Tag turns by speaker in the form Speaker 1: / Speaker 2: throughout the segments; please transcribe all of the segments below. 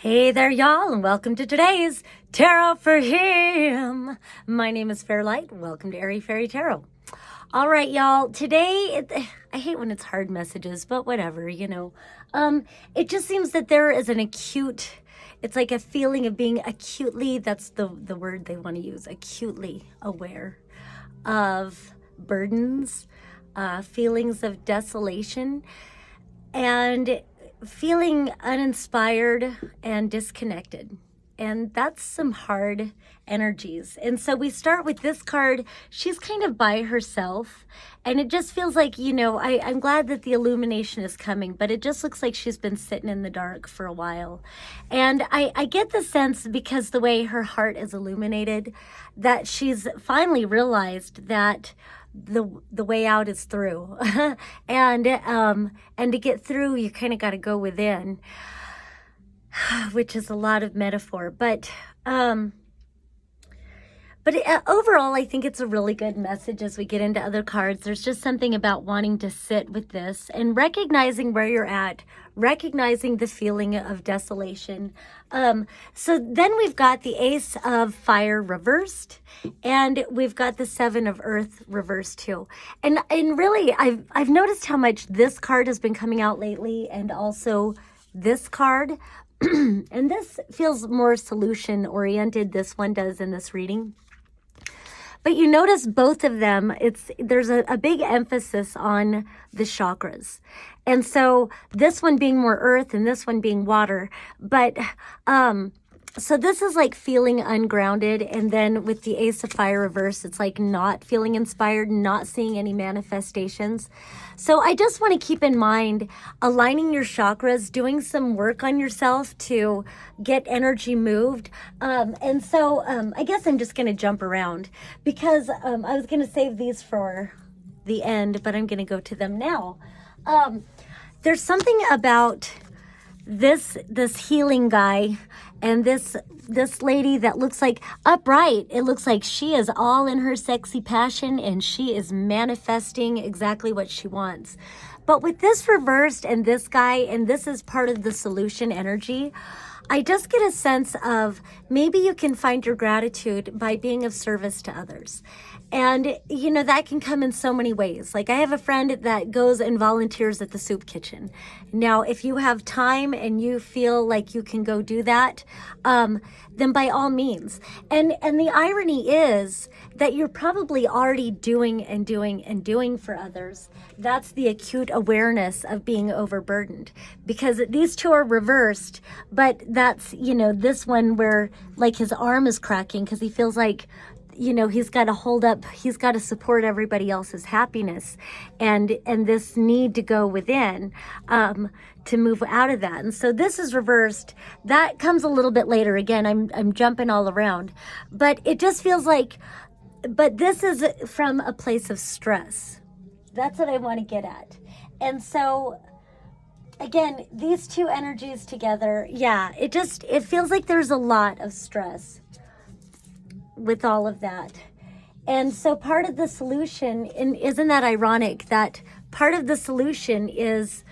Speaker 1: Hey there, y'all, and welcome to today's Tarot for Him. My name is Fairlight. Welcome to Airy Fairy Tarot. All right, y'all. Today, I hate when it's hard messages, but whatever, it just seems that there is an acute, it's like a feeling of being acutely, that's the word they want to use, acutely aware of burdens, feelings of desolation, and feeling uninspired and disconnected. And that's some hard energies. And so we start with this card. She's kind of by herself. And it just feels like, I'm glad that the illumination is coming, but it just looks like she's been sitting in the dark for a while. And I get the sense, because the way her heart is illuminated, that she's finally realized that the way out is through. and to get through, you kind of got to go within, which is a lot of metaphor, but overall, I think it's a really good message as we get into other cards. There's just something about wanting to sit with this and recognizing where you're at, recognizing the feeling of desolation. So then we've got the Ace of Fire reversed, and we've got the Seven of Earth reversed too. And really, I've noticed how much this card has been coming out lately, and also this card. And this feels more solution oriented, this one does, in this reading. But you notice both of them, there's a big emphasis on the chakras. And so this one being more earth and this one being water. But so this is like feeling ungrounded. And then with the Ace of Fire reverse, it's like not feeling inspired, not seeing any manifestations. So I just want to keep in mind aligning your chakras, doing some work on yourself to get energy moved. And so I guess I'm just going to jump around because I was going to save these for the end, but I'm going to go to them now. There's something about this healing guy and this lady that looks like upright. It looks like she is all in her sexy passion and she is manifesting exactly what she wants. But with this reversed and this guy, and this is part of the solution energy, I just get a sense of maybe you can find your gratitude by being of service to others. And, that can come in so many ways. Like I have a friend that goes and volunteers at the soup kitchen. Now, if you have time and you feel like you can go do that, then by all means. And the irony is that you're probably already doing and doing and doing for others. That's the acute awareness of being overburdened, because these two are reversed, but that's, this one where like his arm is cracking because he feels like, he's got to hold up, he's got to support everybody else's happiness and this need to go within to move out of that. And so this is reversed. That comes a little bit later. Again, I'm jumping all around, but it just feels like, but this is from a place of stress. That's what I want to get at. And so again, these two energies together, it feels like there's a lot of stress with all of that. And so part of the solution, and isn't that ironic that part of the solution is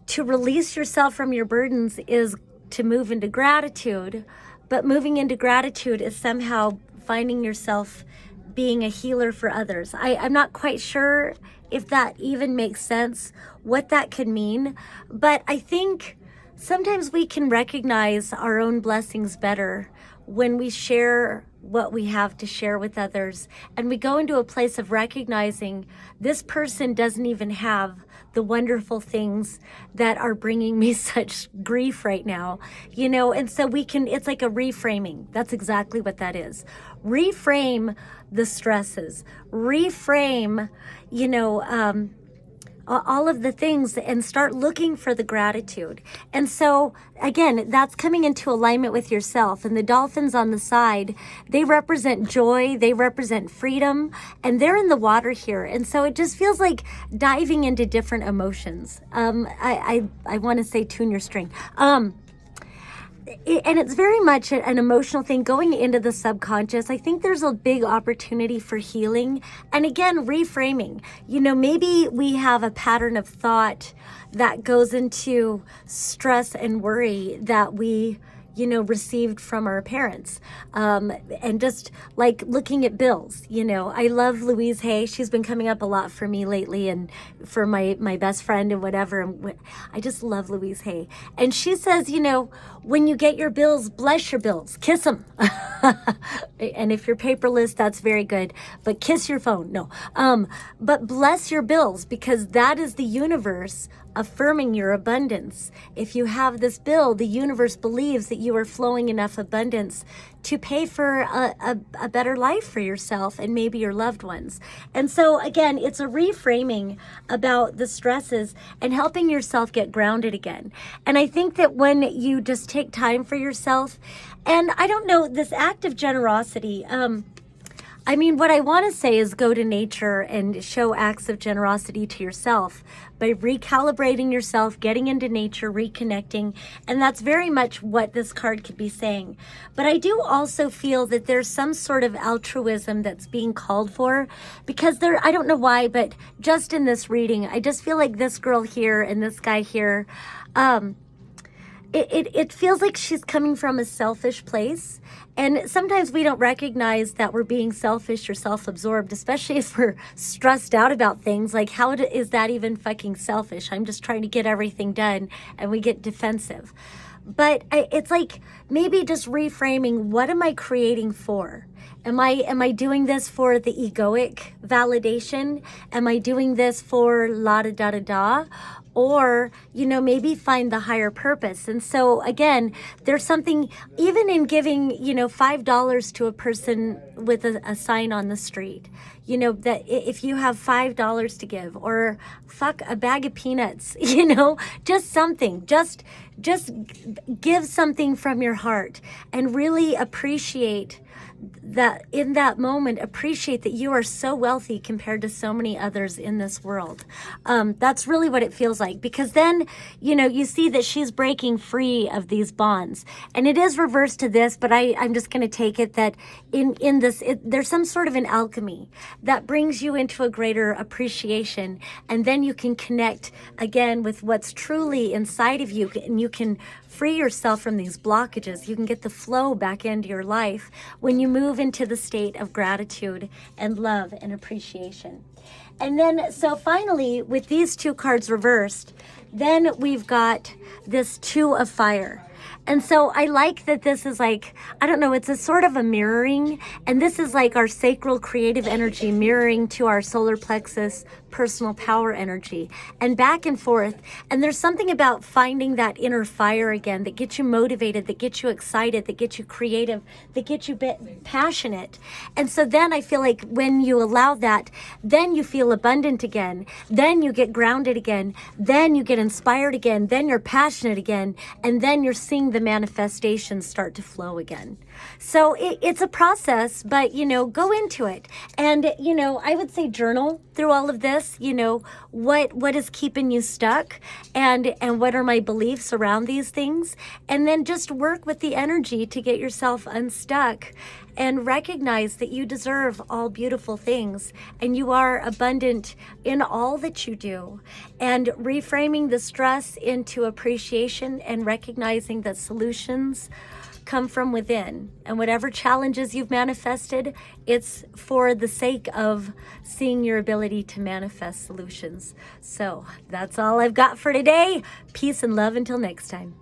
Speaker 1: to release yourself from your burdens is to move into gratitude, but moving into gratitude is somehow finding yourself being a healer for others. I'm not quite sure if that even makes sense, what that could mean, but I think sometimes we can recognize our own blessings better when we share what we have to share with others, and we go into a place of recognizing this person doesn't even have the wonderful things that are bringing me such grief right now, and so it's like a reframing. That's exactly what that is. Reframe the stresses, reframe, all of the things, and start looking for the gratitude. And so again, that's coming into alignment with yourself. And the dolphins on the side, they represent joy, they represent freedom, and they're in the water here. And so it just feels like diving into different emotions. I want to say tune your string. And it's very much an emotional thing going into the subconscious. I think there's a big opportunity for healing. And again, reframing. Maybe we have a pattern of thought that goes into stress and worry that we received from our parents. And just like looking at bills, I love Louise Hay. She's been coming up a lot for me lately and for my best friend and whatever. And I just love Louise Hay. And she says, when you get your bills, bless your bills, kiss them. And if you're paperless, that's very good, but kiss your phone. No. But bless your bills, because that is the universe affirming your abundance. If you have this bill, the universe believes that you are flowing enough abundance to pay for a better life for yourself and maybe your loved ones. And so again, it's a reframing about the stresses and helping yourself get grounded again. And I think that when you just take time for yourself, and I don't know, this act of generosity, what I want to say is go to nature and show acts of generosity to yourself by recalibrating yourself, getting into nature, reconnecting. And that's very much what this card could be saying. But I do also feel that there's some sort of altruism that's being called for, because I don't know why, but just in this reading, I just feel like this girl here and this guy here, it feels like she's coming from a selfish place. And sometimes we don't recognize that we're being selfish or self-absorbed, especially if we're stressed out about things. Like, how is that even fucking selfish? I'm just trying to get everything done, and we get defensive. But it's like maybe just reframing, what am I creating for? Am I doing this for the egoic validation? Am I doing this for la da da da da? Or, maybe find the higher purpose. And so again, there's something, even in giving, $5 to a person with a sign on the street, that if you have $5 to give, or fuck a bag of peanuts, just something, just give something from your heart and really appreciate that in that moment, appreciate that you are so wealthy compared to so many others in this world. That's really what it feels like, because then, you see that she's breaking free of these bonds, and it is reversed to this, but I'm just going to take it that in this, there's some sort of an alchemy that brings you into a greater appreciation, and then you can connect again with what's truly inside of you, and you can free yourself from these blockages. You can get the flow back into your life when you move into the state of gratitude and love and appreciation. And then, so finally, with these two cards reversed, then we've got this Two of Fire. And so I like that this is like, I don't know, it's a sort of a mirroring. And this is like our sacral creative energy mirroring to our solar plexus personal power energy, and back and forth. And there's something about finding that inner fire again that gets you motivated, that gets you excited, that gets you creative, that gets you passionate. And so then I feel like when you allow that, then you feel abundant again. Then you get grounded again. Then you get inspired again. Then you're passionate again. And then you're seeing the manifestations start to flow again. So it's a process, but, go into it. And, I would say journal through all of this. What is keeping you stuck, and what are my beliefs around these things? And then just work with the energy to get yourself unstuck and recognize that you deserve all beautiful things and you are abundant in all that you do. And reframing the stress into appreciation and recognizing that solutions come from within. And whatever challenges you've manifested, it's for the sake of seeing your ability to manifest solutions. So that's all I've got for today. Peace and love until next time.